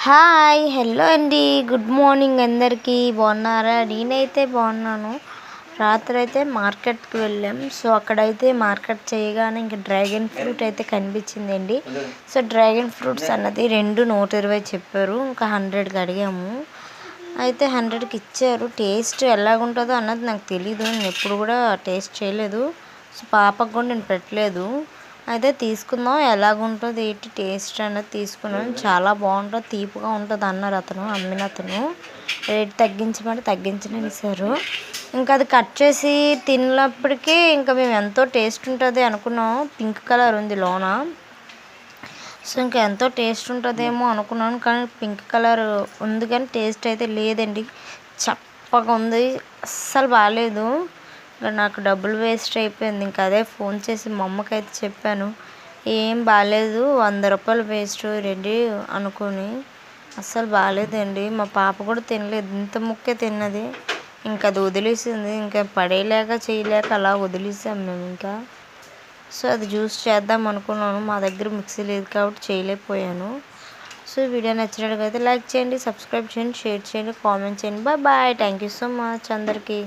Hi hello అండి, good morning అందరికీ. బాగున్నారా? నేనైతే బాగున్నాను. రాత్రి అయితే మార్కెట్కి వెళ్ళాం. సో అక్కడైతే మార్కెట్ చేయగానే ఇంకా డ్రాగన్ ఫ్రూట్ అయితే కనిపించిందండి. సో డ్రాగన్ ఫ్రూట్స్ అన్నది 120 చెప్పారు. ఇంకా 100కి అడిగాము. అయితే 100కి ఇచ్చారు. టేస్ట్ ఎలాగుంటుందో అన్నది నాకు తెలీదు. నేను ఎప్పుడు కూడా టేస్ట్ చేయలేదు. సో పాపకు కూడా నేను పెట్టలేదు. అయితే తీసుకుందాం, ఎలాగుంటుంది ఏంటి టేస్ట్ అన్నది తీసుకున్నాను. చాలా బాగుంటుంది, తీపిగా ఉంటుంది అన్నారు అమ్మిన అతను. రేట్ తగ్గించమని ఇస్తారు. ఇంకా అది కట్ చేసి తిన్నప్పటికీ ఇంకా మేము ఎంతో టేస్ట్ ఉంటుంది అనుకున్నాము. పింక్ కలర్ ఉంది లోన. సో ఇంకా ఎంతో టేస్ట్ ఉంటుందేమో అనుకున్నాను, కానీ పింక్ కలర్ ఉంది కానీ టేస్ట్ అయితే లేదండి. చప్పగా ఉంది, అస్సలు బాగాలేదు. ఇంకా నాకు డబ్బులు వేస్ట్ అయిపోయింది. ఇంకా అదే ఫోన్ చేసి మా అమ్మకి అయితే చెప్పాను, ఏం బాగాలేదు, 100 రూపాయలు వేస్ట్ రెడీ అనుకొని. అస్సలు బాగాలేదండి. మా పాప కూడా తినలేదు, ఇంత ముక్కే తిన్నది. ఇంకా అది వదిలేసింది. ఇంకా పడేయలేక చేయలేక అలా వదిలేసాం మేము ఇంకా. సో అది జ్యూస్ చేద్దాం అనుకున్నాను, మా దగ్గర మిక్సీ లేదు కాబట్టి చేయలేకపోయాను. సో వీడియో నచ్చినట్లయితే లైక్ చేయండి, సబ్స్క్రైబ్ చేయండి, షేర్ చేయండి, కామెంట్ చేయండి. Bye. Thank you so much అందరికీ.